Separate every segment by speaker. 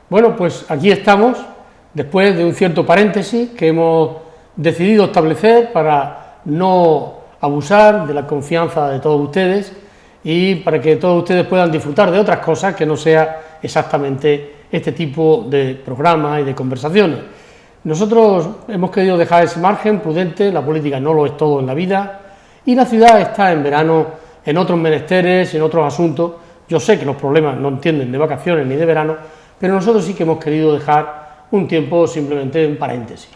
Speaker 1: Bueno, pues aquí estamos, después de un cierto paréntesis que hemos decidido establecer para no abusar de la confianza de todos ustedes y para que todos ustedes puedan disfrutar de otras cosas que no sea exactamente este tipo de programas y de conversaciones. Nosotros hemos querido dejar ese margen prudente, la política no lo es todo en la vida y la ciudad está en verano en otros menesteres, en otros asuntos. Yo sé que los problemas no entienden de vacaciones ni de verano, pero nosotros sí que hemos querido dejar un tiempo simplemente en paréntesis,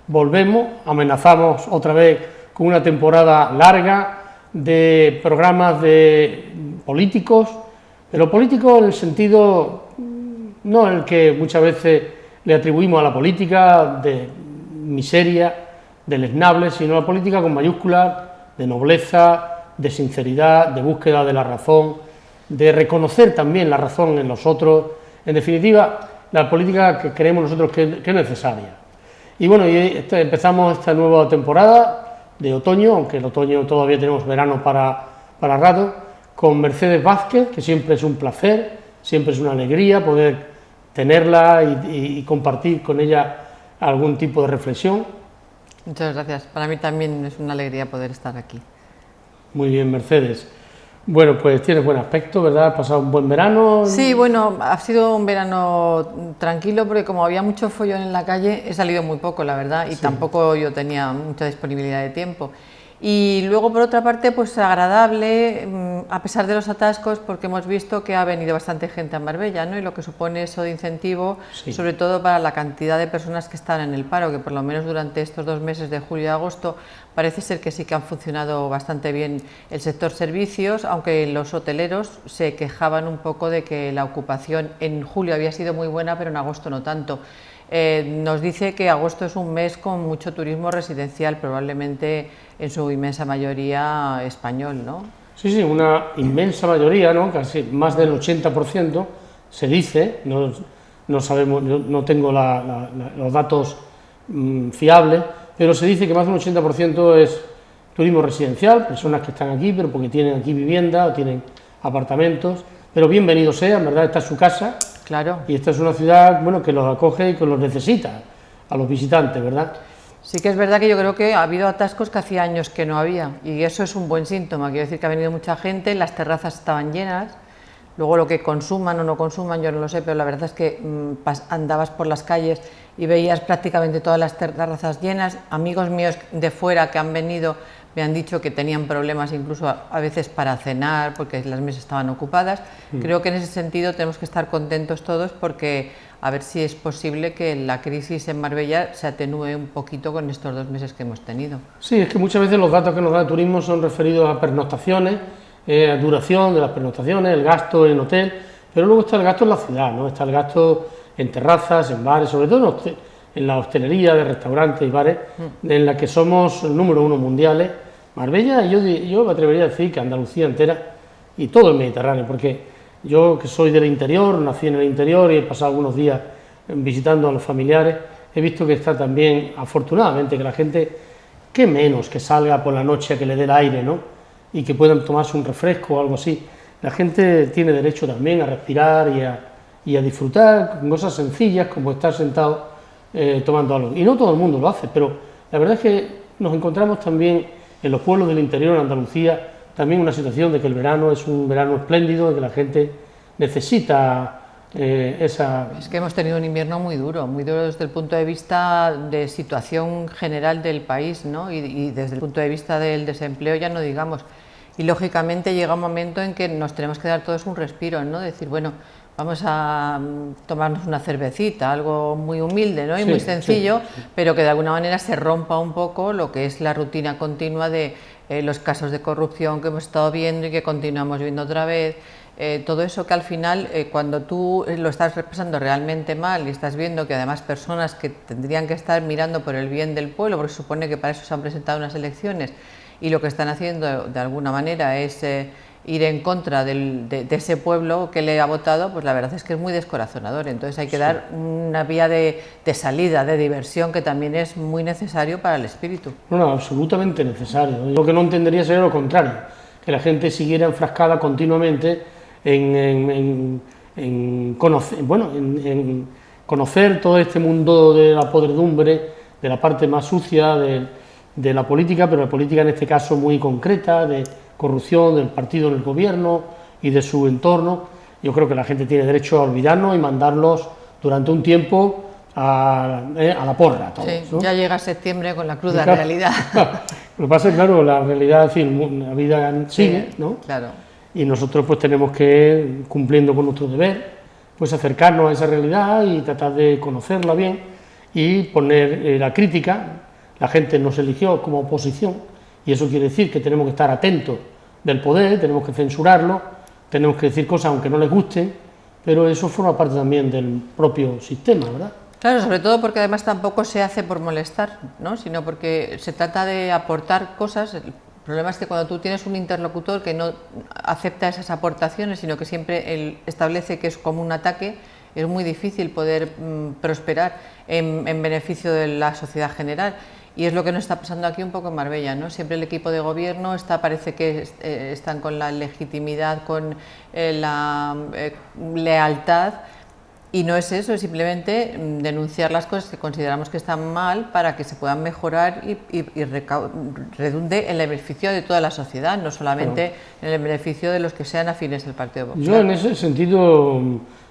Speaker 1: Volvemos, amenazamos otra vez con una temporada larga de programas de políticos, pero políticos en el sentido, no en el que muchas veces le atribuimos a la política de miseria, deleznable, sino la política con mayúsculas, de nobleza, de sinceridad, de búsqueda de la razón, de reconocer también la razón en los otros, en definitiva, la política que creemos nosotros que es necesaria. Y bueno, empezamos esta nueva temporada de otoño, aunque el otoño todavía tenemos verano para rato, con Mercedes Vázquez, que siempre es un placer, siempre es una alegría poder tenerla y compartir con ella algún tipo de reflexión.
Speaker 2: Muchas gracias, para mí también es una alegría poder estar aquí.
Speaker 1: Muy bien, Mercedes. Bueno, pues tienes buen aspecto, ¿verdad? ¿Has pasado un buen verano?
Speaker 2: Sí, bueno, ha sido un verano tranquilo porque como había mucho follón en la calle, he salido muy poco, la verdad, y tampoco yo tenía mucha disponibilidad de tiempo. Y luego, por otra parte, pues agradable, a pesar de los atascos, porque hemos visto que ha venido bastante gente a Marbella, ¿no? Y lo que supone eso de incentivo, sobre todo para la cantidad de personas que están en el paro, que por lo menos durante estos 2 meses de julio y agosto parece ser que sí que han funcionado bastante bien el sector servicios, aunque los hoteleros se quejaban un poco de que la ocupación en julio había sido muy buena, pero en agosto no tanto. Nos dice que agosto es un mes con mucho turismo residencial, probablemente en su inmensa mayoría español, ¿no?
Speaker 1: Sí, sí, una inmensa mayoría, ¿no? Casi más del 80% se dice, no sabemos, no tengo los datos fiables, pero se dice que más del 80% es turismo residencial, personas que están aquí, pero porque tienen aquí vivienda o tienen apartamentos, pero bienvenido sea, en verdad esta es su casa.
Speaker 2: Claro.
Speaker 1: Y esta es una ciudad, bueno, que los acoge y que los necesita a los visitantes, ¿verdad?
Speaker 2: Sí que es verdad que yo creo que ha habido atascos que hacía años que no había y eso es un buen síntoma, quiero decir que ha venido mucha gente, las terrazas estaban llenas, luego lo que consuman o no consuman yo no lo sé, pero la verdad es que andabas por las calles y veías prácticamente todas las terrazas llenas. Amigos míos de fuera que han venido me han dicho que tenían problemas incluso a veces para cenar porque las mesas estaban ocupadas. Creo que en ese sentido tenemos que estar contentos todos porque a ver si es posible que la crisis en Marbella se atenúe un poquito con estos 2 meses que hemos tenido.
Speaker 1: Sí, es que muchas veces los datos que nos da el turismo son referidos a pernoctaciones, a duración de las pernoctaciones, el gasto en hotel, pero luego está el gasto en la ciudad, ¿no? Está el gasto en terrazas, en bares, sobre todo en la hostelería de restaurantes y bares, en la que somos el número 1 mundiales. Marbella, yo me atrevería a decir que Andalucía entera y todo el Mediterráneo, porque yo que soy del interior, nací en el interior y he pasado algunos días visitando a los familiares, he visto que está también, afortunadamente, que la gente, que menos que salga por la noche a que le dé el aire, ¿no? Y que puedan tomarse un refresco o algo así. La gente tiene derecho también a respirar y a disfrutar con cosas sencillas como estar sentado tomando algo. Y no todo el mundo lo hace, pero la verdad es que nos encontramos también en los pueblos del interior, en Andalucía, también una situación de que el verano es un verano espléndido, de que la gente necesita esa...
Speaker 2: Es que hemos tenido un invierno muy duro desde el punto de vista de situación general del país, ¿no? Y desde el punto de vista del desempleo ya no digamos. Y lógicamente llega un momento en que nos tenemos que dar todos un respiro, ¿no? Decir, bueno, vamos a tomarnos una cervecita, algo muy humilde, ¿no? Y muy sencillo, pero que de alguna manera se rompa un poco lo que es la rutina continua de los casos de corrupción que hemos estado viendo y que continuamos viendo otra vez. Todo eso que al final, cuando tú lo estás pasando realmente mal y estás viendo que además personas que tendrían que estar mirando por el bien del pueblo, porque se supone que para eso se han presentado unas elecciones, y lo que están haciendo de alguna manera es ir en contra de ese pueblo que le ha votado, pues la verdad es que es muy descorazonador. Entonces hay que dar una vía de salida, de diversión, que también es muy necesario para el espíritu.
Speaker 1: No, absolutamente necesario. Lo que no entendería sería lo contrario, que la gente siguiera enfrascada continuamente en en conocer todo este mundo de la podredumbre, de la parte más sucia de la política, pero la política en este caso muy concreta, de corrupción del partido en el gobierno y de su entorno. Yo creo que la gente tiene derecho a olvidarnos y mandarlos durante un tiempo a la porra a todos,
Speaker 2: sí,
Speaker 1: ¿no?
Speaker 2: Ya llega septiembre con la cruda realidad.
Speaker 1: Lo que pasa es, claro, la realidad, es decir, la vida sigue, ¿no?
Speaker 2: Claro.
Speaker 1: Y nosotros pues tenemos que, cumpliendo con nuestro deber, pues acercarnos a esa realidad y tratar de conocerla bien y poner la crítica. La gente nos eligió como oposición y eso quiere decir que tenemos que estar atentos del poder, tenemos que censurarlo, tenemos que decir cosas aunque no les gusten, pero eso forma parte también del propio sistema, ¿verdad?
Speaker 2: Claro, sobre todo porque además tampoco se hace por molestar, ¿no? Sino porque se trata de aportar cosas. El problema es que cuando tú tienes un interlocutor que no acepta esas aportaciones, sino que siempre él establece que es como un ataque, es muy difícil poder prosperar en beneficio de la sociedad general. Y es lo que nos está pasando aquí un poco en Marbella, ¿no? Siempre el equipo de gobierno parece que están con la legitimidad, con la lealtad. Y no es eso, es simplemente denunciar las cosas que consideramos que están mal para que se puedan mejorar y redunde en el beneficio de toda la sociedad, no solamente en el beneficio de los que sean afines al Partido Popular.
Speaker 1: Yo en ese sentido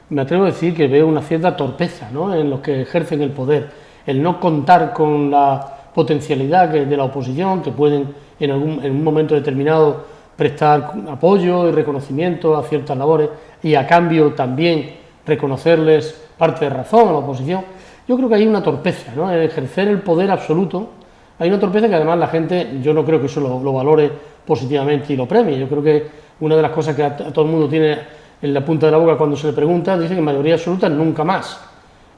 Speaker 1: me atrevo a decir que veo una cierta torpeza, ¿no?, en los que ejercen el poder, el no contar con la potencialidad de la oposición, que pueden en un momento determinado prestar apoyo y reconocimiento a ciertas labores y a cambio también reconocerles parte de razón a la oposición. Yo creo que hay una torpeza, ¿no?, en ejercer el poder absoluto. Hay una torpeza que además la gente, yo no creo que eso lo valore positivamente y lo premie. Yo creo que una de las cosas que a todo el mundo tiene en la punta de la boca cuando se le pregunta, dice que mayoría absoluta nunca más,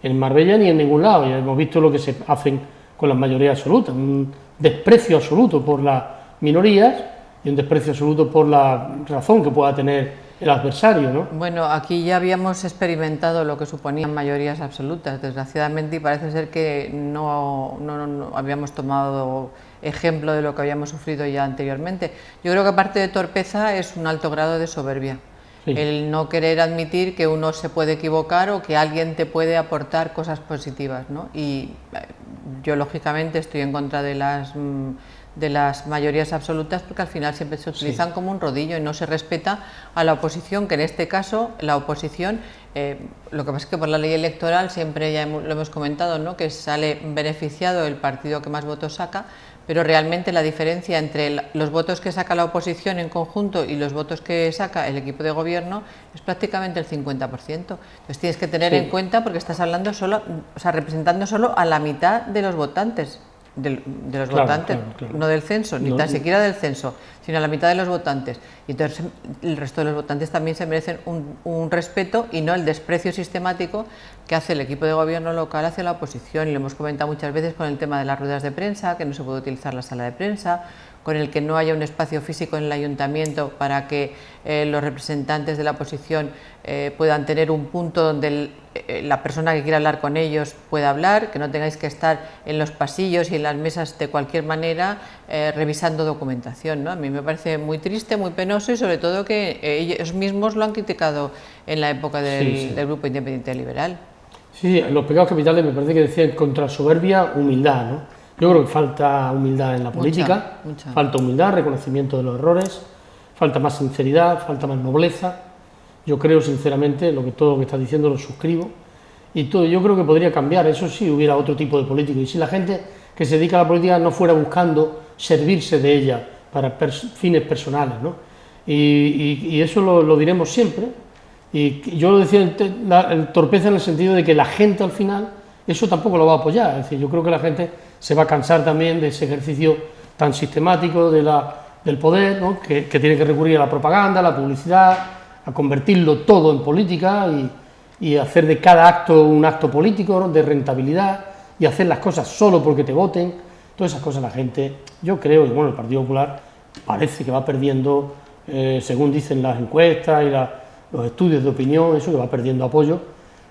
Speaker 1: en Marbella ni en ningún lado. Ya hemos visto lo que se hacen con las mayorías absolutas, un desprecio absoluto por las minorías y un desprecio absoluto por la razón que pueda tener el adversario, ¿no?
Speaker 2: Bueno, aquí ya habíamos experimentado lo que suponían mayorías absolutas, desgraciadamente, y parece ser que no habíamos tomado ejemplo de lo que habíamos sufrido ya anteriormente. Yo creo que aparte de torpeza es un alto grado de soberbia. Sí. El no querer admitir que uno se puede equivocar o que alguien te puede aportar cosas positivas, ¿no? Y yo lógicamente estoy en contra de las mayorías absolutas porque al final siempre se utilizan como un rodillo y no se respeta a la oposición, que en este caso la oposición, lo que pasa es que por la ley electoral siempre ya lo hemos comentado, ¿no?, que sale beneficiado el partido que más votos saca, pero realmente la diferencia entre los votos que saca la oposición en conjunto y los votos que saca el equipo de gobierno es prácticamente el 50%. Entonces tienes que tener en cuenta, porque estás hablando solo, o sea, representando solo a la mitad de los votantes. De los votantes, claro. No del censo, ni tan siquiera del censo, sino a la mitad de los votantes. Y entonces el resto de los votantes también se merecen un respeto y no el desprecio sistemático que hace el equipo de gobierno local hacia la oposición. Y lo hemos comentado muchas veces con el tema de las ruedas de prensa, que no se puede utilizar la sala de prensa, con el que no haya un espacio físico en el ayuntamiento para que los representantes de la oposición puedan tener un punto donde la persona que quiera hablar con ellos pueda hablar, que no tengáis que estar en los pasillos y en las mesas de cualquier manera revisando documentación, ¿no? A mí me parece muy triste, muy penoso y sobre todo que ellos mismos lo han criticado en la época del Grupo Independiente Liberal.
Speaker 1: Sí, los pecados capitales me parece que decían contra soberbia, humildad, ¿no? Yo creo que falta humildad en la política, falta humildad, reconocimiento de los errores, falta más sinceridad, falta más nobleza. Yo creo sinceramente todo lo que está diciendo lo suscribo y todo. Yo creo que podría cambiar, eso sí hubiera otro tipo de político y si la gente que se dedica a la política no fuera buscando servirse de ella para fines personales, ¿no? Y eso lo diremos siempre. Y yo lo decía, el torpeza en el sentido de que la gente al final eso tampoco lo va a apoyar. Es decir, yo creo que la gente se va a cansar también de ese ejercicio tan sistemático del poder, ¿no?, que tiene que recurrir a la propaganda, a la publicidad, a convertirlo todo en política y hacer de cada acto un acto político, ¿no?, de rentabilidad y hacer las cosas solo porque te voten. Todas esas cosas la gente, yo creo, y bueno, el Partido Popular parece que va perdiendo, según dicen las encuestas y los estudios de opinión, eso que va perdiendo apoyo,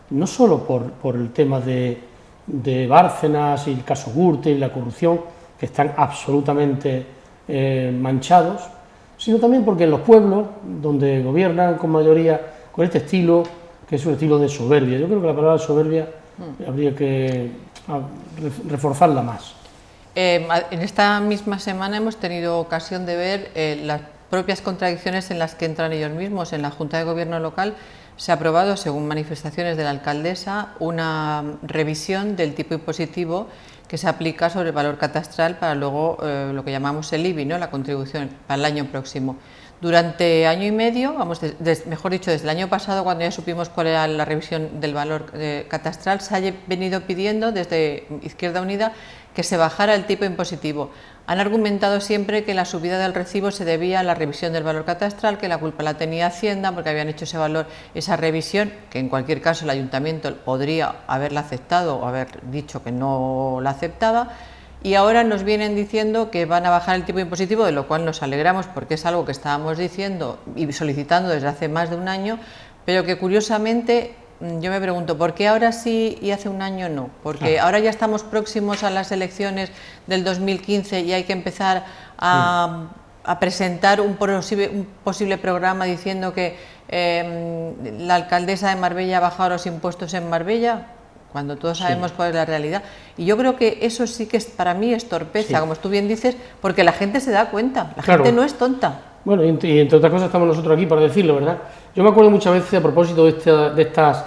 Speaker 1: no solo por el tema de Bárcenas y el caso Gürtel y la corrupción, que están absolutamente manchados, sino también porque en los pueblos donde gobiernan con mayoría con este estilo, que es un estilo de soberbia. Yo creo que la palabra soberbia habría que reforzarla más.
Speaker 2: En esta misma semana hemos tenido ocasión de ver las propias contradicciones en las que entran ellos mismos. En la Junta de Gobierno local se ha aprobado, según manifestaciones de la alcaldesa, una revisión del tipo impositivo que se aplica sobre el valor catastral para luego lo que llamamos el IBI, ¿no?, la contribución para el año próximo. Durante año y medio, mejor dicho, desde el año pasado, cuando ya supimos cuál era la revisión del valor catastral, se ha venido pidiendo desde Izquierda Unida que se bajara el tipo impositivo. Han argumentado siempre que la subida del recibo se debía a la revisión del valor catastral, que la culpa la tenía Hacienda porque habían hecho esa revisión, que en cualquier caso el ayuntamiento podría haberla aceptado o haber dicho que no la aceptaba. Y ahora nos vienen diciendo que van a bajar el tipo impositivo, de lo cual nos alegramos porque es algo que estábamos diciendo y solicitando desde hace más de un año, pero que curiosamente yo me pregunto, ¿por qué ahora sí y hace un año no? Porque ahora ya estamos próximos a las elecciones del 2015 y hay que empezar a presentar un posible programa diciendo que la alcaldesa de Marbella ha bajado los impuestos en Marbella, cuando todos sabemos cuál es la realidad. Y yo creo que eso sí que para mí es torpeza, como tú bien dices, porque la gente se da cuenta, la gente no es tonta.
Speaker 1: Bueno, y entre otras cosas estamos nosotros aquí para decirlo, ¿verdad? Yo me acuerdo muchas veces a propósito de estas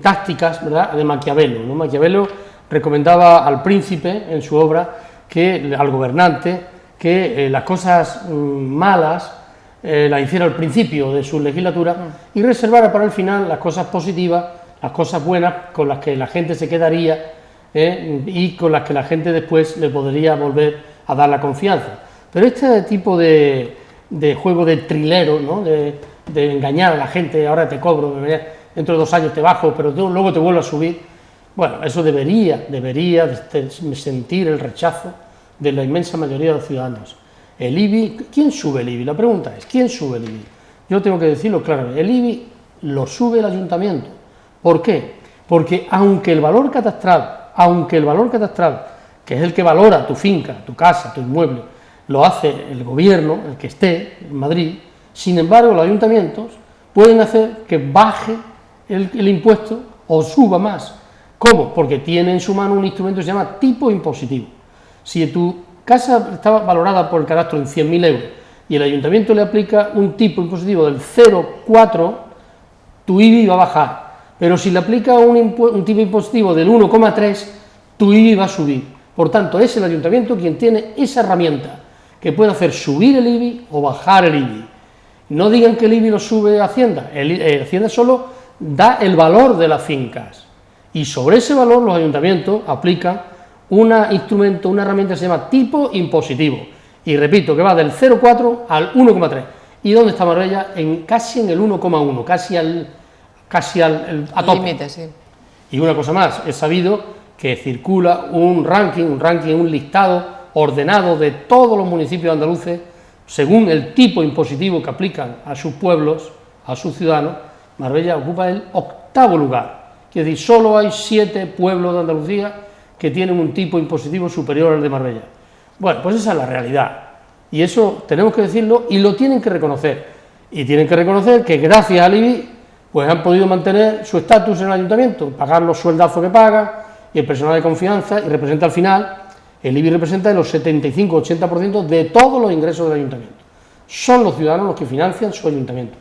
Speaker 1: tácticas, ¿verdad?, de Maquiavelo, ¿no? Maquiavelo recomendaba al príncipe en su obra, al gobernante, que las cosas malas las hiciera al principio de su legislatura y reservara para el final las cosas positivas, las cosas buenas con las que la gente se quedaría y con las que la gente después le podría volver a dar la confianza. Pero este tipo de juego de trilero, ¿no?, de engañar a la gente, ahora te cobro, dentro de 2 años te bajo, pero luego te vuelvo a subir, bueno, eso debería sentir el rechazo de la inmensa mayoría de los ciudadanos. El IBI, ¿quién sube el IBI? La pregunta es, ¿quién sube el IBI? Yo tengo que decirlo claro, el IBI lo sube el ayuntamiento. ¿Por qué? Porque aunque el valor catastral, que es el que valora tu finca, tu casa, tu inmueble, lo hace el gobierno, el que esté en Madrid, sin embargo los ayuntamientos pueden hacer que baje el impuesto o suba más. ¿Cómo? Porque tiene en su mano un instrumento que se llama tipo impositivo. Si tu casa estaba valorada por el cadastro en 100.000 euros y el ayuntamiento le aplica un tipo impositivo del 0,4, tu IBI va a bajar. Pero si le aplica un tipo impositivo del 1,3, tu IBI va a subir. Por tanto, es el ayuntamiento quien tiene esa herramienta, que puede hacer subir el IBI o bajar el IBI. No digan que el IBI lo sube Hacienda, Hacienda solo da el valor de las fincas, y sobre ese valor los ayuntamientos aplican un instrumento, una herramienta que se llama tipo impositivo, y repito, que va del 0,4 al 1,3. ¿Y dónde está Marbella? Casi en el 1,1, casi a tope.
Speaker 2: Límite, sí.
Speaker 1: Y una cosa más, he sabido que circula un listado ordenado de todos los municipios andaluces según el tipo impositivo que aplican a sus pueblos, a sus ciudadanos. Marbella ocupa el 8º lugar, es decir, solo hay 7 pueblos de Andalucía que tienen un tipo impositivo superior al de Marbella. Bueno, pues esa es la realidad, y eso tenemos que decirlo y lo tienen que reconocer, y tienen que reconocer que gracias al IBI pues han podido mantener su estatus en el ayuntamiento, pagar los sueldazos que pagan y el personal de confianza, y representa al final, el IBI representa el 75-80% de todos los ingresos del ayuntamiento. Son los ciudadanos los que financian su ayuntamiento.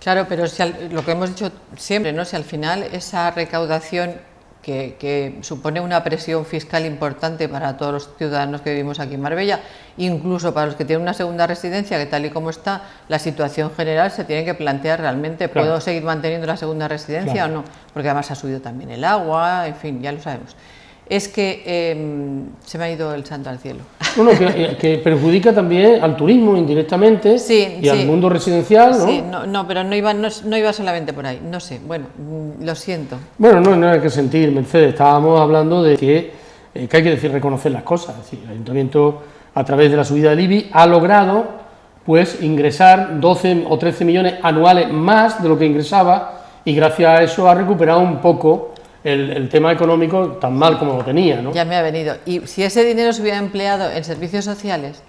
Speaker 2: Claro, pero si lo que hemos dicho siempre, ¿no?, si al final esa recaudación que supone una presión fiscal importante para todos los ciudadanos que vivimos aquí en Marbella, incluso para los que tienen una segunda residencia, que tal y como está la situación general, se tiene que plantear realmente, ¿puedo seguir manteniendo la segunda residencia o no? Porque además ha subido también el agua, en fin, ya lo sabemos. Es que se me ha ido el santo al cielo. Bueno,
Speaker 1: que perjudica también al turismo indirectamente y al mundo residencial, ¿no?
Speaker 2: Sí, pero no iba solamente por ahí, no sé, bueno, lo siento.
Speaker 1: Bueno, no hay que sentir, Mercedes, estábamos hablando de que hay que decir, reconocer las cosas, es decir, el ayuntamiento a través de la subida del IBI ha logrado pues ingresar 12 o 13 millones anuales más de lo que ingresaba, y gracias a eso ha recuperado un poco el tema económico tan mal como lo tenía, ¿no?
Speaker 2: Ya me ha venido. Y si ese dinero se hubiera empleado en servicios sociales,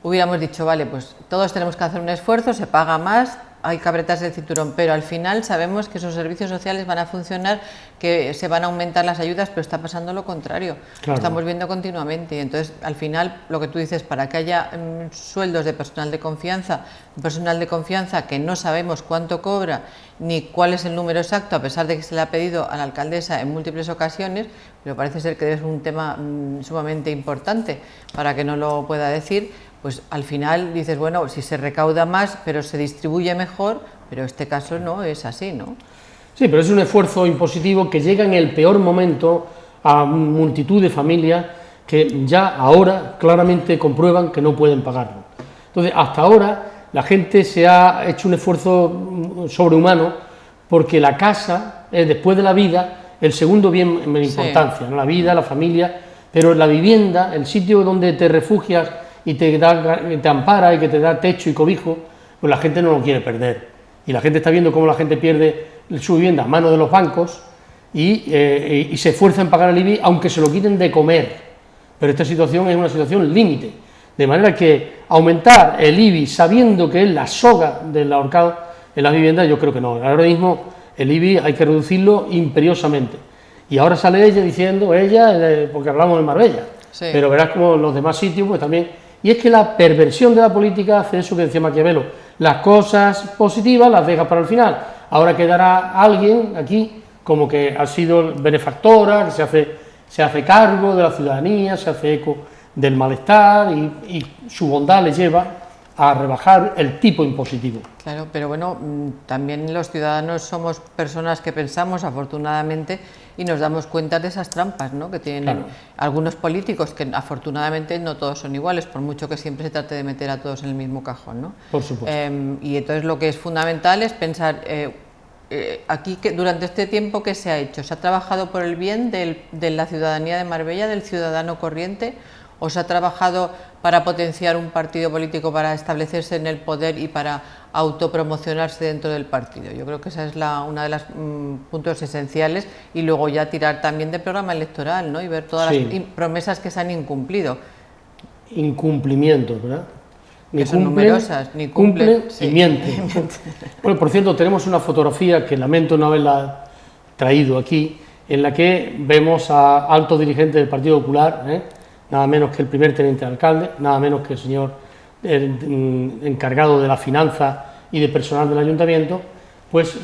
Speaker 2: hubiéramos dicho, vale, pues todos tenemos que hacer un esfuerzo, se paga más, hay que apretarse el cinturón, pero al final sabemos que esos servicios sociales van a funcionar, que se van a aumentar las ayudas, pero está pasando lo contrario. Claro. Lo estamos viendo continuamente. Y entonces, al final, lo que tú dices, para que haya sueldos de personal de confianza que no sabemos cuánto cobra ni cuál es el número exacto, a pesar de que se le ha pedido a la alcaldesa en múltiples ocasiones, pero parece ser que es un tema sumamente importante para que no lo pueda decir. Pues al final dices, bueno, si se recauda más, pero se distribuye mejor, pero este caso no es así, ¿no?
Speaker 1: Sí, pero es un esfuerzo impositivo que llega en el peor momento a multitud de familias que ya ahora claramente comprueban que no pueden pagarlo. Entonces, hasta ahora la gente se ha hecho un esfuerzo sobrehumano porque la casa es, después de la vida, el segundo bien en importancia, sí, ¿no? La vida, la familia, pero la vivienda, el sitio donde te refugias y te ampara y que te da techo y cobijo, pues la gente no lo quiere perder. Y la gente está viendo cómo la gente pierde su vivienda a manos de los bancos y se esfuerza en pagar el IBI, aunque se lo quiten de comer. Pero esta situación es una situación límite. De manera que aumentar el IBI sabiendo que es la soga del ahorcado en las viviendas, yo creo que no. Ahora mismo el IBI hay que reducirlo imperiosamente. Y ahora sale ella diciendo, porque hablamos de Marbella, sí, pero verás como los demás sitios pues también. Y es que la perversión de la política hace eso que decía Maquiavelo, las cosas positivas las deja para el final. Ahora quedará alguien aquí como que ha sido benefactora, que se hace cargo de la ciudadanía, se hace eco del malestar y su bondad le lleva a rebajar el tipo impositivo.
Speaker 2: Claro, pero bueno, también los ciudadanos somos personas que pensamos, afortunadamente, y nos damos cuenta de esas trampas, ¿no?, que tienen, claro, algunos políticos, que afortunadamente no todos son iguales, por mucho que siempre se trate de meter a todos en el mismo cajón, ¿no?
Speaker 1: Por supuesto.
Speaker 2: Y entonces lo que es fundamental es pensar, aquí que durante este tiempo, ¿qué se ha hecho? ¿Se ha trabajado por el bien de la ciudadanía de Marbella, del ciudadano corriente? ¿O se ha trabajado para potenciar un partido político, para establecerse en el poder y para autopromocionarse dentro del partido? Yo creo que esa es una de los puntos esenciales, y luego ya tirar también de programa electoral, ¿no?, y ver todas, sí, las promesas que se han incumplido.
Speaker 1: Incumplimientos, ¿verdad?
Speaker 2: Ni que son numerosas, ni
Speaker 1: cumplen, sí, y mienten. Bueno, por cierto, tenemos una fotografía que lamento no haberla traído aquí, en la que vemos a altos dirigentes del Partido Popular, nada menos que el primer teniente de alcalde, nada menos que el señor encargado de la finanza y de personal del ayuntamiento, pues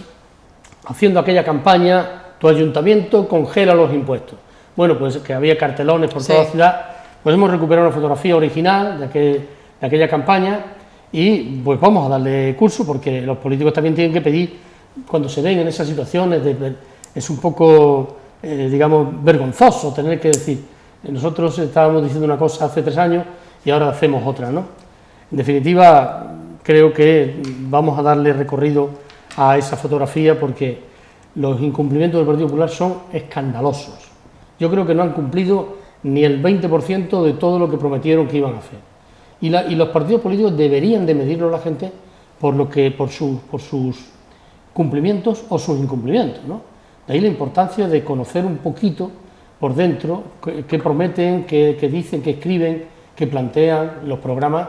Speaker 1: haciendo aquella campaña, tu ayuntamiento congela los impuestos. Bueno, pues que había cartelones por toda la ciudad, pues hemos recuperado una fotografía original de aquella campaña y pues vamos a darle curso, porque los políticos también tienen que pedir, cuando se ven en esas situaciones, es un poco, digamos, vergonzoso tener que decir. Nosotros estábamos diciendo una cosa hace 3 años y ahora hacemos otra, ¿no? En definitiva, creo que vamos a darle recorrido a esa fotografía porque los incumplimientos del Partido Popular son escandalosos. Yo creo que no han cumplido ni el 20% de todo lo que prometieron que iban a hacer. Y los partidos políticos deberían de medirlo a la gente por sus cumplimientos o sus incumplimientos, ¿no? De ahí la importancia de conocer un poquito por dentro, qué prometen, qué dicen, qué escriben, qué plantean los programas.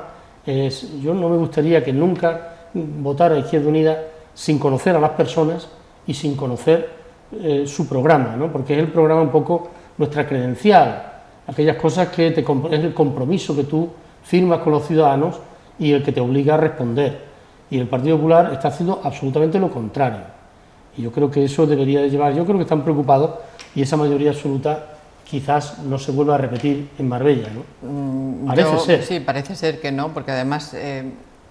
Speaker 1: Yo no me gustaría que nunca votara Izquierda Unida sin conocer a las personas y sin conocer su programa, ¿no? Porque es el programa un poco nuestra credencial, aquellas cosas que es el compromiso que tú firmas con los ciudadanos y el que te obliga a responder. Y el Partido Popular está haciendo absolutamente lo contrario. Y yo creo que eso debería de llevar, yo creo que están preocupados, y esa mayoría absoluta quizás no se vuelva a repetir en Marbella, ¿no? Parece ser.
Speaker 2: Sí, parece ser que no, porque además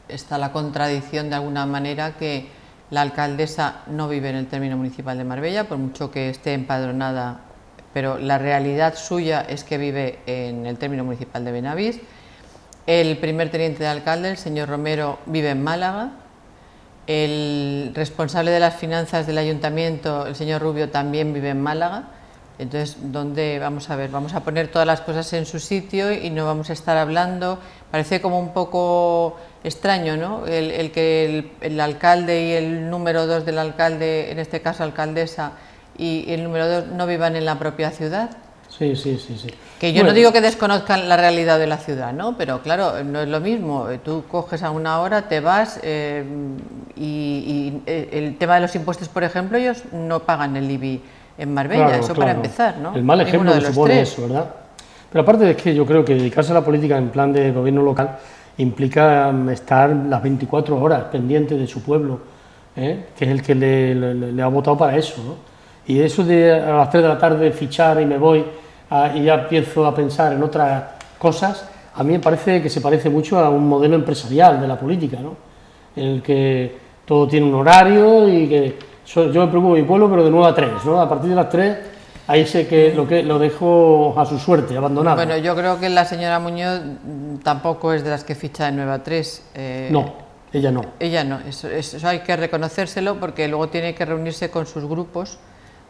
Speaker 2: está la contradicción de alguna manera que la alcaldesa no vive en el término municipal de Marbella, por mucho que esté empadronada, pero la realidad suya es que vive en el término municipal de Benavís. El primer teniente de alcalde, el señor Romero, vive en Málaga. El responsable de las finanzas del ayuntamiento, el señor Rubio, también vive en Málaga. Entonces, ¿dónde vamos a ver? Vamos a poner todas las cosas en su sitio y no vamos a estar hablando. Parece como un poco extraño, ¿no? El que el alcalde y el número 2 del alcalde, en este caso alcaldesa, y el número 2 no vivan en la propia ciudad.
Speaker 1: Sí, sí, sí, sí.
Speaker 2: Que yo no digo que desconozcan la realidad de la ciudad, ¿no? Pero claro, no es lo mismo. Tú coges a una hora, te vas y el tema de los impuestos, por ejemplo, ellos no pagan el IBI en Marbella,
Speaker 1: Claro,
Speaker 2: eso
Speaker 1: claro.
Speaker 2: para empezar, ¿no?
Speaker 1: El mal ejemplo
Speaker 2: Ninguno de
Speaker 1: que
Speaker 2: los
Speaker 1: supone
Speaker 2: tres.
Speaker 1: eso, ¿verdad? Pero aparte es que yo creo que dedicarse a la política en plan de gobierno local implica estar las 24 horas pendiente de su pueblo, que es el que le ha votado para eso, ¿no? Y eso de a las 3 de la tarde fichar y me voy y ya empiezo a pensar en otras cosas, a mí me parece que se parece mucho a un modelo empresarial de la política, ¿no? En el que todo tiene un horario y que yo me preocupo de mi pueblo, pero de 9 a 3, ¿no? A partir de las 3, ahí sé que lo dejo a su suerte, abandonado.
Speaker 2: Bueno, yo creo que la señora Muñoz tampoco es de las que ficha de 9 a 3.
Speaker 1: No, ella no.
Speaker 2: Ella no, eso hay que reconocérselo porque luego tiene que reunirse con sus grupos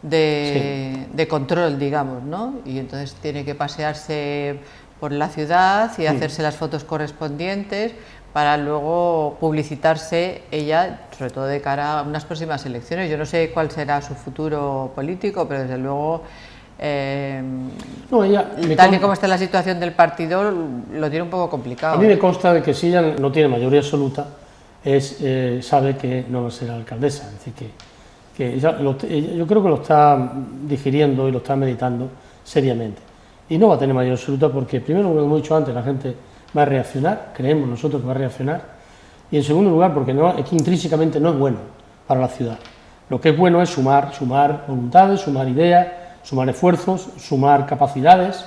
Speaker 2: de control, digamos, ¿no? Y entonces tiene que pasearse por la ciudad y hacerse las fotos correspondientes para luego publicitarse ella, sobre todo de cara a unas próximas elecciones. Yo no sé cuál será su futuro político, pero desde luego,
Speaker 1: No,
Speaker 2: tal y como está la situación del partido, lo tiene un poco complicado.
Speaker 1: A mí me consta de que si ella no tiene mayoría absoluta, sabe que no va a ser alcaldesa, es decir, que yo creo que lo está digiriendo y lo está meditando seriamente. Y no va a tener mayoría absoluta porque, primero, como hemos dicho antes, la gente va a reaccionar, creemos nosotros que va a reaccionar, y en segundo lugar, porque es que intrínsecamente no es bueno para la ciudad. Lo que es bueno es sumar voluntades, sumar ideas, sumar esfuerzos, sumar capacidades,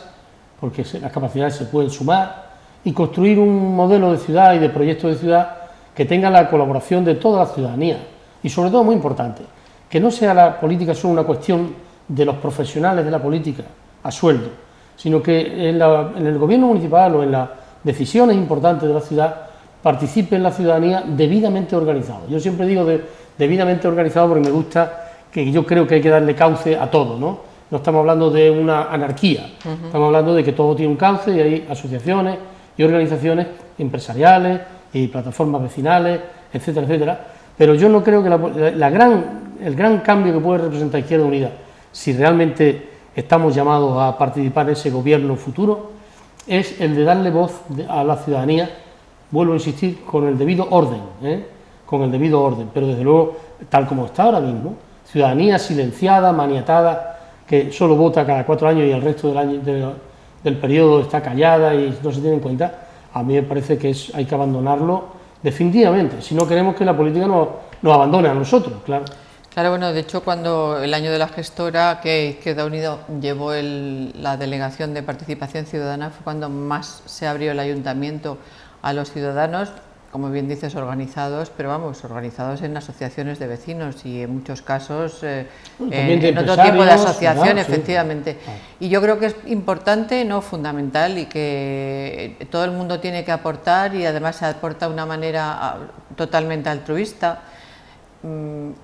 Speaker 1: porque las capacidades se pueden sumar, y construir un modelo de ciudad y de proyecto de ciudad que tenga la colaboración de toda la ciudadanía. Y sobre todo, muy importante, que no sea la política solo una cuestión de los profesionales de la política a sueldo, sino que en el gobierno municipal o en las decisiones importantes de la ciudad participe la ciudadanía debidamente organizado. Yo siempre digo debidamente organizado porque me gusta, que yo creo que hay que darle cauce a todo, ¿no? No estamos hablando de una anarquía, estamos hablando de que todo tiene un cauce y hay asociaciones y organizaciones empresariales y plataformas vecinales, etcétera, etcétera. Pero yo no creo que el gran cambio que puede representar Izquierda Unida, si realmente estamos llamados a participar en ese gobierno futuro, es el de darle voz a la ciudadanía, vuelvo a insistir, con el debido orden, pero desde luego, tal como está ahora mismo, ciudadanía silenciada, maniatada, que solo vota cada 4 años y el resto del periodo está callada y no se tiene en cuenta, a mí me parece que hay que abandonarlo definitivamente, si no queremos que la política nos abandone a nosotros, claro.
Speaker 2: Claro, bueno, de hecho, cuando el año de la gestora que Izquierda Unida llevó la delegación de participación ciudadana, fue cuando más se abrió el ayuntamiento a los ciudadanos, como bien dices, organizados, pero vamos, organizados en asociaciones de vecinos y en muchos casos en otro tipo de asociación, ¿no? Efectivamente. Sí. Y yo creo que es importante, no fundamental, y que todo el mundo tiene que aportar, y además se aporta de una manera totalmente altruista.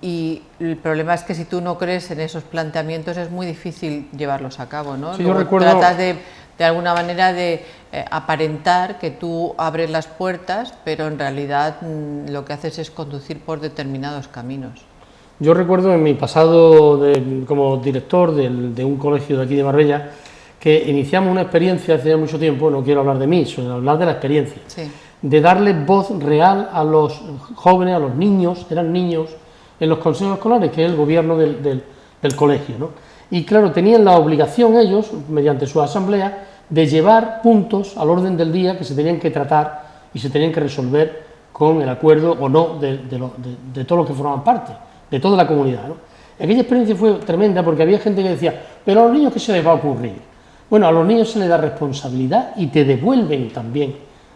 Speaker 2: Y el problema es que si tú no crees en esos planteamientos es muy difícil llevarlos a cabo, ¿no?
Speaker 1: Sí, yo recuerdo...
Speaker 2: Tratas de alguna manera de aparentar que tú abres las puertas, pero en realidad lo que haces es conducir por determinados caminos.
Speaker 1: Yo recuerdo en mi pasado como director de un colegio de aquí de Marbella, que iniciamos una experiencia hace ya mucho tiempo, no quiero hablar de mí, sino hablar de la experiencia, sí, de darle voz real a los jóvenes, a los niños, eran niños, en los consejos escolares, que es el gobierno del colegio, ¿no? Y claro, tenían la obligación ellos, mediante su asamblea, de llevar puntos al orden del día que se tenían que tratar y se tenían que resolver con el acuerdo o no de todos los que formaban parte, de toda la comunidad, ¿no? Aquella experiencia fue tremenda porque había gente que decía, pero a los niños, ¿qué se les va a ocurrir? Bueno, a los niños se les da responsabilidad y te devuelven también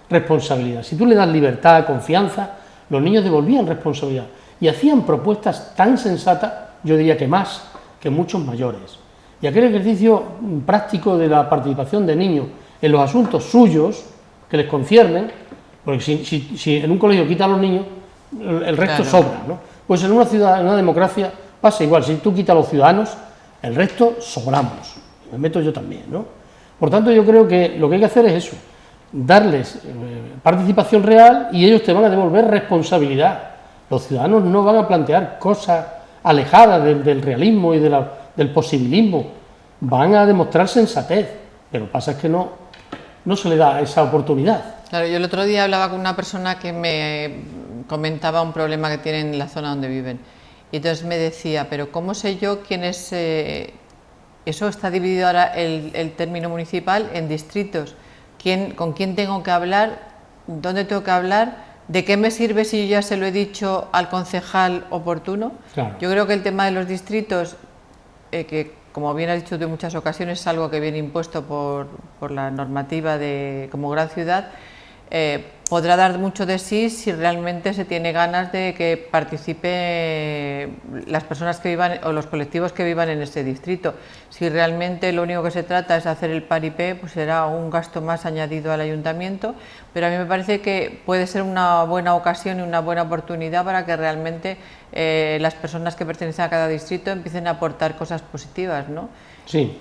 Speaker 1: responsabilidad. Si tú le das libertad, confianza, los niños devolvían responsabilidad y hacían propuestas tan sensatas, yo diría que más que muchos mayores. Y aquel ejercicio práctico de la participación de niños en los asuntos suyos que les conciernen, porque si en un colegio quitan a los niños, el resto sobra, ¿no? Pues en una ciudad, en una democracia, pasa igual. Si tú quitas a los ciudadanos, el resto sobramos. Me meto yo también, ¿no? Por tanto, yo creo que lo que hay que hacer es eso, darles participación real y ellos te van a devolver responsabilidad. Los ciudadanos no van a plantear cosas alejadas del realismo y del posibilismo, van a demostrar sensatez, pero pasa es que no se le da esa oportunidad.
Speaker 2: Claro, yo el otro día hablaba con una persona que me comentaba un problema que tienen en la zona donde viven, y entonces me decía, pero ¿cómo sé yo quién es...? Eso está dividido ahora el término municipal en distritos. ¿Con quién tengo que hablar? ¿Dónde tengo que hablar? ¿De qué me sirve si yo ya se lo he dicho al concejal oportuno?
Speaker 1: Claro.
Speaker 2: Yo creo que el tema de los distritos, que como bien ha dicho en muchas ocasiones, es algo que viene impuesto por la normativa como gran ciudad, podrá dar mucho de sí si realmente se tiene ganas de que participen las personas que vivan o los colectivos que vivan en ese distrito. Si realmente lo único que se trata es hacer el paripé, pues será un gasto más añadido al ayuntamiento, pero a mí me parece que puede ser una buena ocasión y una buena oportunidad para que realmente las personas que pertenecen a cada distrito empiecen a aportar cosas positivas, ¿no?
Speaker 1: Sí,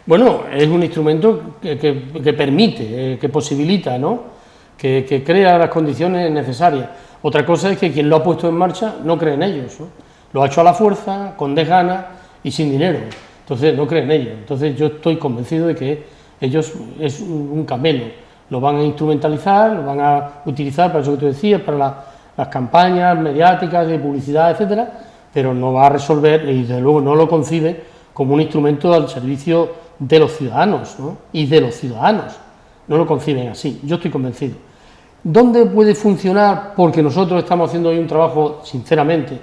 Speaker 1: bueno, es un instrumento que permite, que posibilita, ¿no?, que crea las condiciones necesarias. Otra cosa es que quien lo ha puesto en marcha no cree en ellos, ¿no? Lo ha hecho a la fuerza, con desgana y sin dinero, entonces no cree en ellos. Entonces yo estoy convencido de que ellos es un camelo, lo van a instrumentalizar, lo van a utilizar para eso que tú decías, para las campañas mediáticas de publicidad, etcétera, pero no va a resolver, y desde luego no lo concibe como un instrumento al servicio de los ciudadanos, ¿no?, y de los ciudadanos, no lo conciben así, yo estoy convencido. ¿Dónde puede funcionar? Porque nosotros estamos haciendo hoy un trabajo, sinceramente,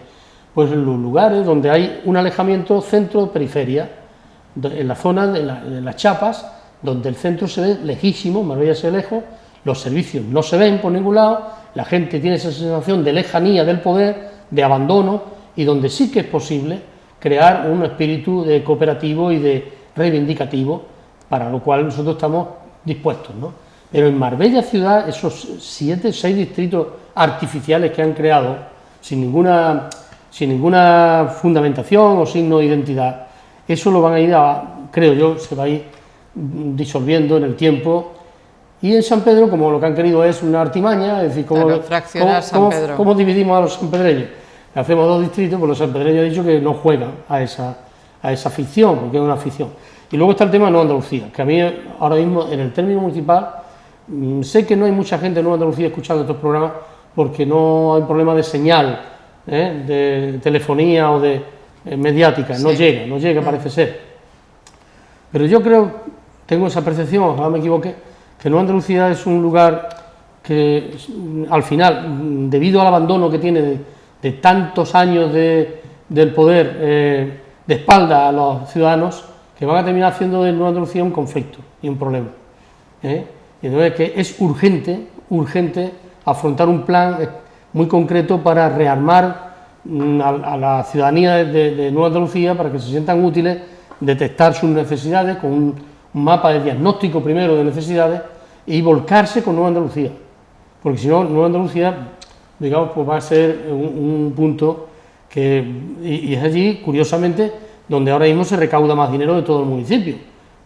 Speaker 1: pues en los lugares donde hay un alejamiento centro-periferia, en la zona de las chapas, donde el centro se ve lejísimo, Marbella se ve lejos, los servicios no se ven por ningún lado, la gente tiene esa sensación de lejanía del poder, de abandono, y donde sí que es posible crear un espíritu de cooperativo y de reivindicativo, para lo cual nosotros estamos dispuestos, ¿no? Pero en Marbella ciudad, esos 6 distritos artificiales que han creado, sin ninguna fundamentación o signo de identidad, eso lo van a ir creo yo, se va a ir disolviendo en el tiempo. Y en San Pedro, como lo que han querido es una artimaña, es decir, ¿cómo dividimos a los sanpedreños? Hacemos 2 distritos, pues los sanpedreños han dicho que no juegan a esa ficción, porque es una ficción. Y luego está el tema de Nueva Andalucía, que a mí ahora mismo en el término municipal, sé que no hay mucha gente de Nueva Andalucía escuchando estos programas porque no hay problema de señal, de telefonía o de mediática, sí. no llega, parece ser. Pero yo creo, tengo esa percepción, ojalá me equivoque, que Nueva Andalucía es un lugar que al final, debido al abandono que tiene de tantos años del poder de espalda a los ciudadanos, que van a terminar haciendo de Nueva Andalucía un conflicto y un problema. Y entonces que es urgente afrontar un plan muy concreto para rearmar a la ciudadanía de Nueva Andalucía para que se sientan útiles, detectar sus necesidades con un mapa de diagnóstico primero de necesidades y volcarse con Nueva Andalucía, porque si no, Nueva Andalucía, digamos, pues va a ser un punto y es allí, curiosamente, donde ahora mismo se recauda más dinero de todo el municipio,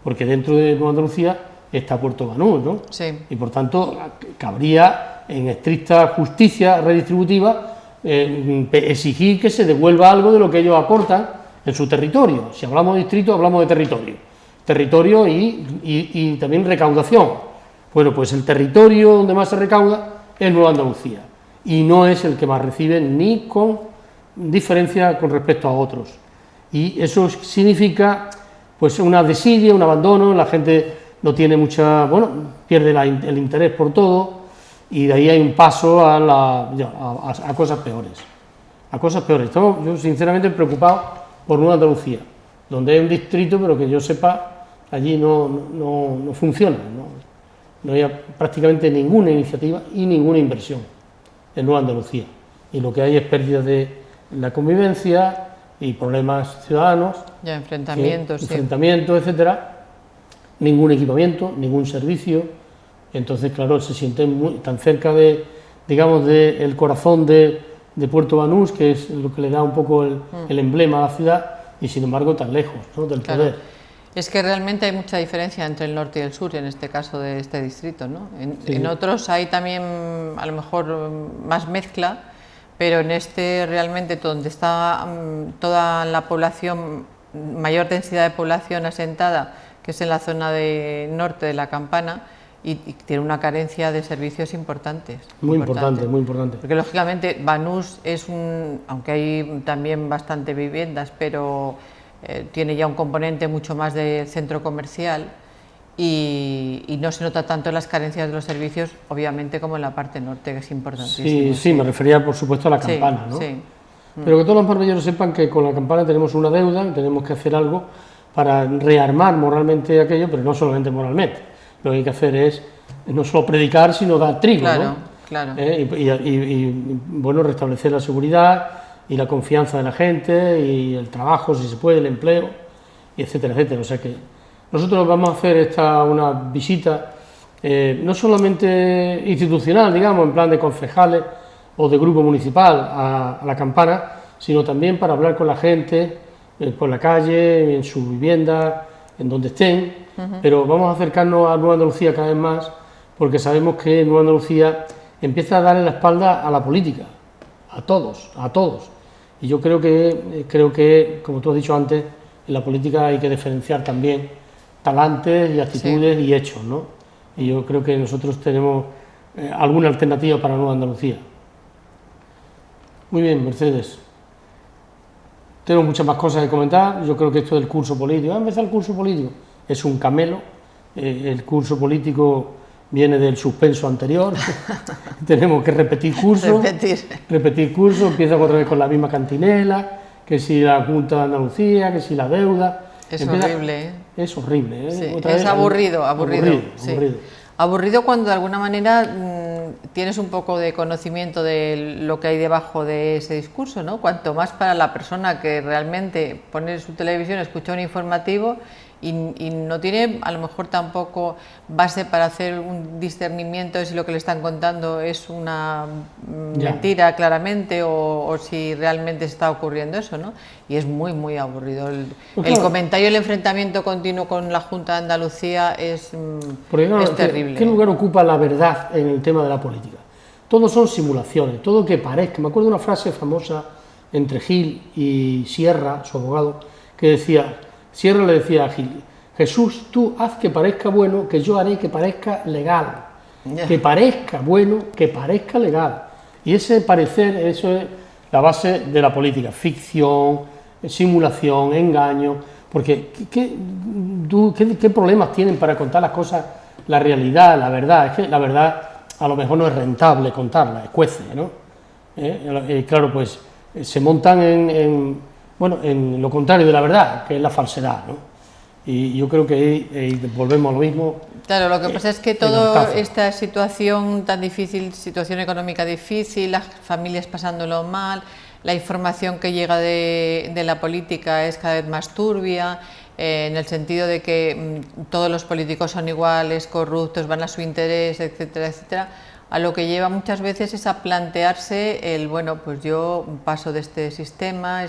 Speaker 1: porque dentro de Nueva Andalucía está Puerto Banús, ¿no?
Speaker 2: Sí.
Speaker 1: Y por tanto cabría en estricta justicia redistributiva exigir que se devuelva algo de lo que ellos aportan en su territorio. Si hablamos de distrito, hablamos de territorio y también recaudación. Bueno, pues el territorio donde más se recauda es Nueva Andalucía y no es el que más recibe ni con diferencia con respecto a otros. Y eso significa pues una desidia, un abandono, la gente no tiene pierde el interés por todo y de ahí hay un paso a cosas peores. Yo sinceramente preocupado por Nueva Andalucía, donde hay un distrito, pero que yo sepa, allí no funciona, no hay prácticamente ninguna iniciativa y ninguna inversión en Nueva Andalucía. Y lo que hay es pérdida de la convivencia y problemas ciudadanos,
Speaker 2: enfrentamientos,
Speaker 1: etcétera, ningún equipamiento, ningún servicio. Entonces, claro, se sienten tan cerca del corazón de Puerto Banús, que es lo que le da un poco el emblema a la ciudad, y sin embargo tan lejos, ¿no?, del poder.
Speaker 2: Es que realmente hay mucha diferencia entre el norte y el sur, en este caso de este distrito, ¿no? En otros hay también a lo mejor más mezcla, pero en este realmente donde está toda la población mayor densidad de población asentada, que es en la zona norte de la Campana, y tiene una carencia de servicios importantes.
Speaker 1: Muy importante, muy importante.
Speaker 2: Porque lógicamente Banús es aunque hay también bastante viviendas, pero tiene ya un componente mucho más de centro comercial y no se nota tanto las carencias de los servicios, obviamente, como en la parte norte, que es importantísimo.
Speaker 1: Sí, sí, me refería por supuesto a la Campana, ¿no? Sí. Pero que todos los marbelleros sepan que con la Campana tenemos una deuda y tenemos que hacer algo para rearmar moralmente aquello, pero no solamente moralmente. Lo que hay que hacer es no solo predicar, sino dar trigo,
Speaker 2: claro,
Speaker 1: ¿no?
Speaker 2: Claro.
Speaker 1: Bueno, restablecer la seguridad y la confianza de la gente y el trabajo, si se puede, el empleo, y etcétera, etcétera. O sea que nosotros vamos a hacer una visita no solamente institucional, digamos, en plan de concejales o de grupo municipal a la Campana, sino también para hablar con la gente por la calle, en su vivienda, en donde estén. Pero vamos a acercarnos a Nueva Andalucía cada vez más, porque sabemos que Nueva Andalucía empieza a darle la espalda a la política, a todos. Y yo creo que, como tú has dicho antes, en la política hay que diferenciar también talantes y actitudes y hechos, ¿no? Y yo creo que nosotros tenemos alguna alternativa para Nueva Andalucía. Muy bien, Mercedes. Tengo muchas más cosas que comentar. Yo creo que esto del curso político, empezar el curso político, es un camelo. El curso político viene del suspenso anterior. Tenemos que repetir curso. Repetir curso, empieza otra vez con la misma cantinela, que si la Junta de Andalucía, que si la deuda.
Speaker 2: Es horrible, ¿eh?
Speaker 1: Es horrible, ¿eh?
Speaker 2: Sí, es aburrido. Aburrido cuando de alguna manera tienes un poco de conocimiento de lo que hay debajo de ese discurso, ¿no? Cuanto más para la persona que realmente pone su televisión, escucha un informativo y no tiene a lo mejor tampoco base para hacer un discernimiento de si lo que le están contando es una mentira claramente o si realmente está ocurriendo eso, ¿no? Y es muy, muy aburrido. El comentario, el enfrentamiento continuo con la Junta de Andalucía es terrible.
Speaker 1: ¿Qué lugar ocupa la verdad en el tema de la política? Todos son simulaciones, todo que parezca. Me acuerdo de una frase famosa entre Gil y Sierra, su abogado, que decía... Sierra le decía a Gil: Jesús, tú haz que parezca bueno, que yo haré que parezca legal. Que parezca bueno, que parezca legal. Y ese parecer, eso es la base de la política: ficción, simulación, engaño. Porque ¿qué problemas tienen para contar las cosas, la realidad, la verdad? Es que la verdad a lo mejor no es rentable contarla, escuece, ¿no? Claro, pues se montan en lo contrario de la verdad, que es la falsedad, ¿no? Y yo creo que volvemos a lo mismo.
Speaker 2: Claro, lo que pasa es que toda esta situación tan difícil, situación económica difícil, las familias pasándolo mal, la información que llega de la política es cada vez más turbia, en el sentido de que todos los políticos son iguales, corruptos, van a su interés, etcétera, etcétera. A lo que lleva muchas veces es a plantearse bueno, pues yo paso de este sistema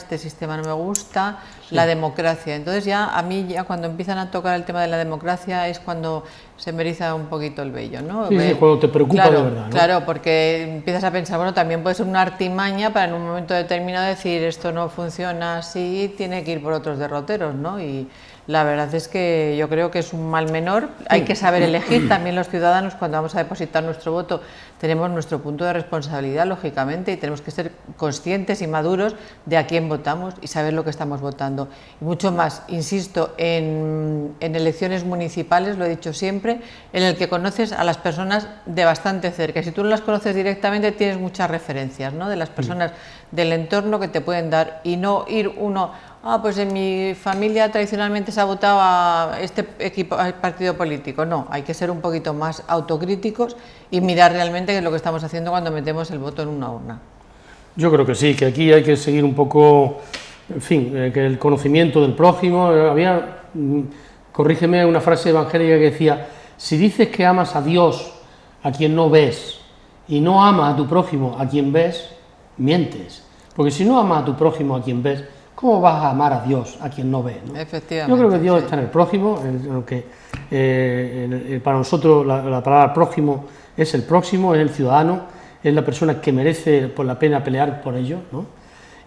Speaker 2: no me gusta, la democracia. Entonces a mí cuando empiezan a tocar el tema de la democracia es cuando se me eriza un poquito el vello, ¿no?
Speaker 1: Sí, cuando te preocupa de verdad, ¿no?
Speaker 2: Claro, porque empiezas a pensar, bueno, también puede ser una artimaña para en un momento determinado decir esto no funciona así, tiene que ir por otros derroteros, ¿no? Y la verdad es que yo creo que es un mal menor, hay que saber elegir. También los ciudadanos, cuando vamos a depositar nuestro voto, tenemos nuestro punto de responsabilidad, lógicamente, y tenemos que ser conscientes y maduros de a quién votamos y saber lo que estamos votando. Y mucho más, insisto, en elecciones municipales, lo he dicho siempre, en el que conoces a las personas de bastante cerca. Y si tú no las conoces directamente, tienes muchas referencias, ¿no?, de las personas del entorno que te pueden dar, y no ir uno... pues en mi familia tradicionalmente se ha votado a este partido político. No, hay que ser un poquito más autocríticos y mirar realmente qué es lo que estamos haciendo cuando metemos el voto en una urna. Yo creo que sí, que aquí hay que seguir un poco, en fin, que el conocimiento del prójimo. Corrígeme, una frase evangélica que decía: si dices que amas a Dios a quien no ves y no amas a tu prójimo a quien ves, mientes. Porque si no amas a tu prójimo a quien ves, ¿cómo vas a amar a Dios a quien no ve, ¿no? Efectivamente. Yo creo que Dios está en el prójimo, para nosotros la palabra prójimo es el próximo, es el ciudadano, es la persona que merece por la pena pelear por ello, ¿no?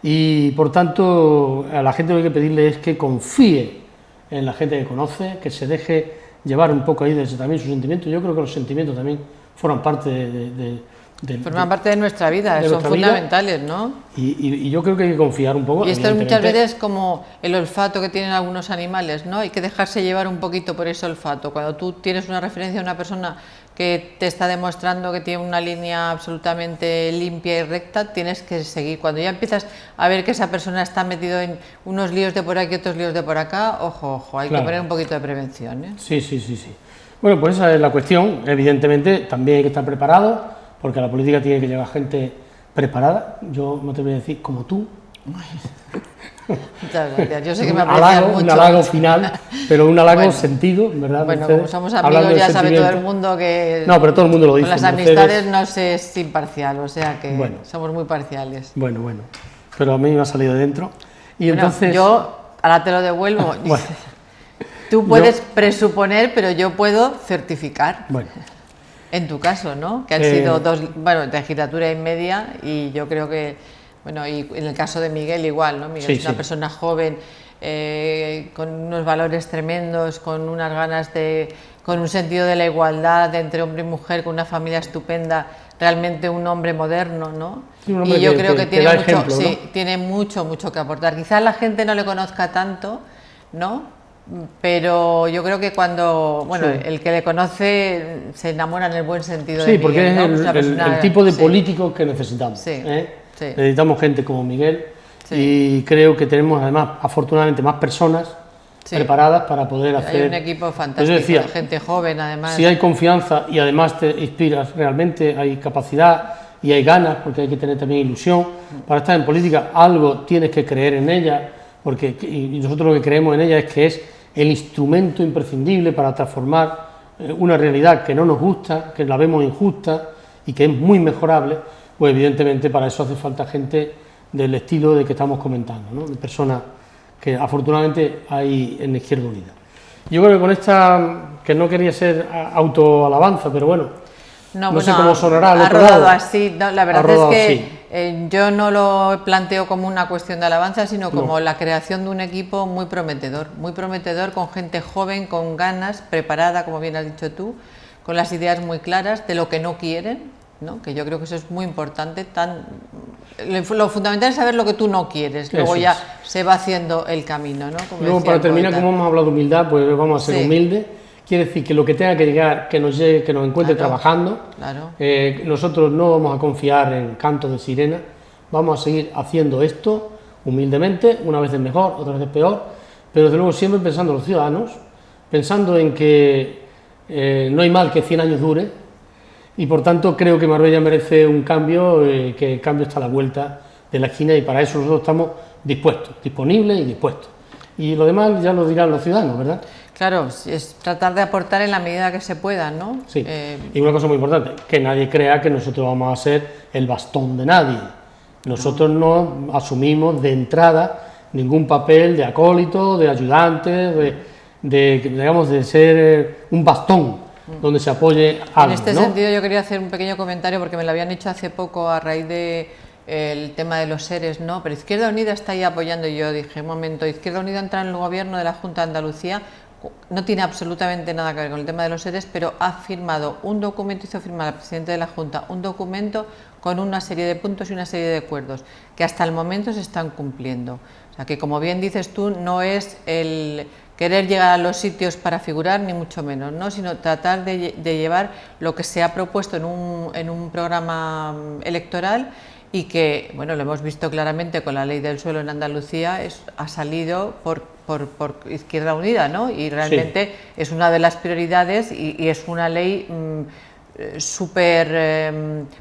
Speaker 1: y por tanto a la gente lo que hay que pedirle es que confíe en la gente que conoce, que se deje llevar un poco ahí desde también sus sentimientos. Yo creo que los sentimientos también forman parte
Speaker 2: forman parte de nuestra vida, son fundamentales, ¿no?
Speaker 1: Y yo creo que hay que confiar un poco.
Speaker 2: Y esto es muchas veces como el olfato que tienen algunos animales, ¿no? Hay que dejarse llevar un poquito por ese olfato. Cuando tú tienes una referencia a una persona que te está demostrando que tiene una línea absolutamente limpia y recta, tienes que seguir. Cuando ya empiezas a ver que esa persona está metido en unos líos de por aquí, otros líos de por acá, ojo, hay que poner un poquito de prevención, ¿eh?
Speaker 1: Sí. Bueno, pues esa es la cuestión. Evidentemente también hay que estar preparado, porque a la política tiene que llegar gente preparada. Yo no te voy a decir como tú.
Speaker 2: Muchas gracias. Yo sé que me aprecias mucho.
Speaker 1: Un halago final, pero un halago sentido, ¿verdad?
Speaker 2: Bueno, como somos amigos, ya sabe todo el mundo que...
Speaker 1: No, pero todo el mundo lo dice.
Speaker 2: Con las amistades no se es imparcial, o sea que somos muy parciales.
Speaker 1: Bueno, pero a mí me ha salido de dentro. Y entonces...
Speaker 2: Yo, ahora te lo devuelvo. Tú puedes presuponer, pero yo puedo certificar.
Speaker 1: Bueno.
Speaker 2: En tu caso, ¿no? Que han sido dos, legislatura y media, y yo creo que, y en el caso de Miguel igual, ¿no? Miguel es una persona joven, con unos valores tremendos, con unas ganas con un sentido de la igualdad entre hombre y mujer, con una familia estupenda, realmente un hombre moderno, ¿no?
Speaker 1: Sí, y
Speaker 2: yo creo que tiene mucho,
Speaker 1: ejemplo, ¿no?
Speaker 2: Tiene mucho que aportar. Quizás la gente no le conozca tanto, ¿no? Pero yo creo que cuando, el que le conoce se enamora en el buen sentido de Miguel.
Speaker 1: Porque es el tipo de políticos que necesitamos. Necesitamos gente como Miguel y creo que tenemos además, afortunadamente, más personas preparadas para poder hacer...
Speaker 2: Hay un equipo fantástico, de gente joven además.
Speaker 1: Si hay confianza y además te inspiras realmente, hay capacidad y hay ganas, porque hay que tener también ilusión. Para estar en política algo tienes que creer en ella, y nosotros lo que creemos en ella es que es el instrumento imprescindible para transformar una realidad que no nos gusta, que la vemos injusta y que es muy mejorable. Pues evidentemente para eso hace falta gente del estilo de que estamos comentando, ¿no? De personas que afortunadamente hay en la Izquierda Unida. Yo creo que con esta, que no quería ser autoalabanza, pero bueno, no sé cómo sonará al otro lado.
Speaker 2: Así, no, la verdad es que yo no lo planteo como una cuestión de alabanza, sino como la creación de un equipo muy prometedor, con gente joven, con ganas, preparada, como bien has dicho tú, con las ideas muy claras de lo que no quieren, ¿no? Que yo creo que eso es muy importante. Lo fundamental es saber lo que tú no quieres, luego ya se va haciendo el camino, ¿no?
Speaker 1: Luego, para terminar, como hemos hablado de humildad, pues vamos a ser humildes. Quiere decir que lo que tenga que llegar, que nos llegue, que nos encuentre trabajando. Nosotros no vamos a confiar en cantos de sirena, vamos a seguir haciendo esto humildemente, una vez es mejor, otra vez es peor, pero desde luego siempre pensando en los ciudadanos, pensando en que no hay mal que 100 años dure, y por tanto creo que Marbella merece un cambio, que el cambio está a la vuelta de la esquina, y para eso nosotros estamos dispuestos, disponibles y dispuestos. Y lo demás ya lo dirán los ciudadanos, ¿verdad?
Speaker 2: Claro, es tratar de aportar en la medida que se pueda, ¿no?
Speaker 1: Sí, y una cosa muy importante, que nadie crea que nosotros vamos a ser el bastón de nadie. Nosotros no asumimos de entrada ningún papel de acólito, de ayudante, digamos, de ser un bastón donde se apoye algo,
Speaker 2: En este sentido yo quería hacer un pequeño comentario, porque me lo habían hecho hace poco a raíz de el tema de los seres, ¿no? Pero Izquierda Unida está ahí apoyando, y yo dije, un momento, Izquierda Unida entra en el gobierno de la Junta de Andalucía, no tiene absolutamente nada que ver con el tema de los seres, pero ha firmado un documento, hizo firmar al presidente de la Junta un documento con una serie de puntos y una serie de acuerdos que hasta el momento se están cumpliendo. O sea que, como bien dices tú, no es el querer llegar a los sitios para figurar, ni mucho menos, ¿no? Sino tratar de llevar lo que se ha propuesto en un programa electoral, y que, bueno, lo hemos visto claramente con la ley del suelo en Andalucía, ha salido por Izquierda Unida, ¿no? Y realmente es una de las prioridades, y es una ley súper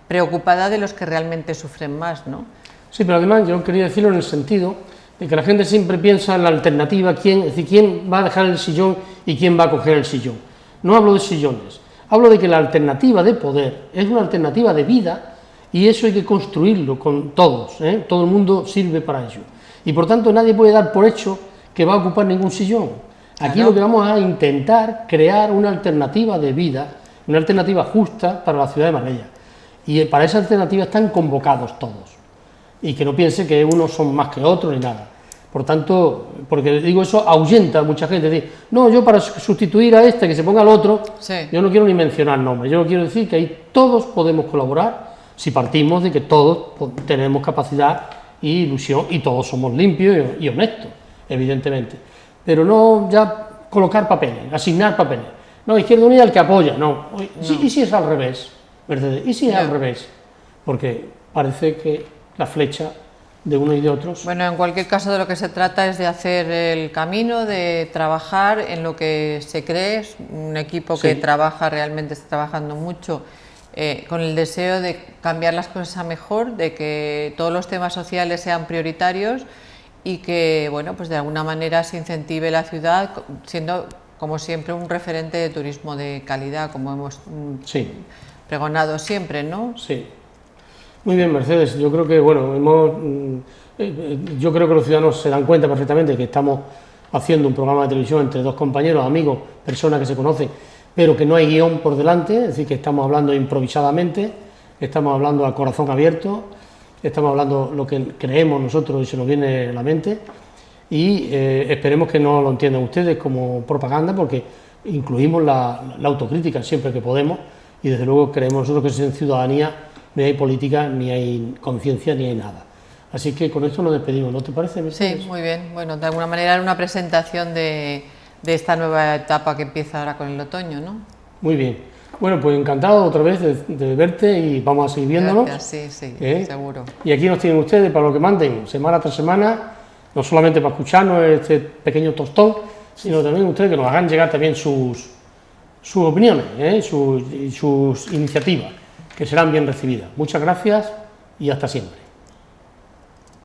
Speaker 2: preocupada de los que realmente sufren más, ¿no?
Speaker 1: Sí, pero además yo quería decirlo en el sentido de que la gente siempre piensa en la alternativa, es decir, quién va a dejar el sillón y quién va a coger el sillón. No hablo de sillones, hablo de que la alternativa de poder es una alternativa de vida, y eso hay que construirlo con todos, todo el mundo sirve para ello. Y por tanto nadie puede dar por hecho que va a ocupar ningún sillón. Aquí lo que vamos a intentar crear una alternativa de vida, una alternativa justa para la ciudad de Marbella. Y para esa alternativa están convocados todos. y que no piense que unos son más que otros ni nada. Por tanto, porque digo eso, ahuyenta a mucha gente, decir, no, yo para sustituir a este, que se ponga al otro,
Speaker 2: sí.
Speaker 1: Yo no quiero ni mencionar nombres, yo quiero decir que ahí todos podemos colaborar si partimos de que todos tenemos capacidad y ilusión y todos somos limpios y honestos, evidentemente. Pero no ya colocar papeles, asignar papeles. No, Izquierda Unida el que apoya, no. ¿Y si es al revés, Mercedes? ¿Y si es al revés? Porque parece que la flecha de unos y de otros.
Speaker 2: Bueno, en cualquier caso de lo que se trata es de hacer el camino, de trabajar en lo que se cree, es un equipo que trabaja, realmente está trabajando mucho, con el deseo de cambiar las cosas a mejor, de que todos los temas sociales sean prioritarios y que, bueno, pues de alguna manera se incentive la ciudad, siendo, como siempre, un referente de turismo de calidad, como hemos pregonado siempre, ¿no?
Speaker 1: Sí. Muy bien, Mercedes. Yo creo que, bueno, yo creo que los ciudadanos se dan cuenta perfectamente que estamos haciendo un programa de televisión entre dos compañeros, amigos, personas que se conocen, pero que no hay guión por delante, es decir, que estamos hablando improvisadamente, que estamos hablando a corazón abierto, estamos hablando lo que creemos nosotros y se nos viene a la mente, y esperemos que no lo entiendan ustedes como propaganda, porque incluimos la autocrítica siempre que podemos, y desde luego creemos nosotros que sin ciudadanía ni hay política, ni hay conciencia, ni hay nada. Así que con esto nos despedimos, ¿no te parece, Mercedes?
Speaker 2: Sí, muy bien. Bueno, de alguna manera era una presentación de esta nueva etapa que empieza ahora con el otoño, ¿no?
Speaker 1: Muy bien. Bueno, pues encantado otra vez de verte y vamos a seguir viéndonos.
Speaker 2: Gracias, sí, seguro.
Speaker 1: Y aquí nos tienen ustedes para lo que manden, semana tras semana, no solamente para escucharnos este pequeño tostón, sino también ustedes que nos hagan llegar también sus opiniones, sus iniciativas, que serán bien recibidas. Muchas gracias y hasta siempre.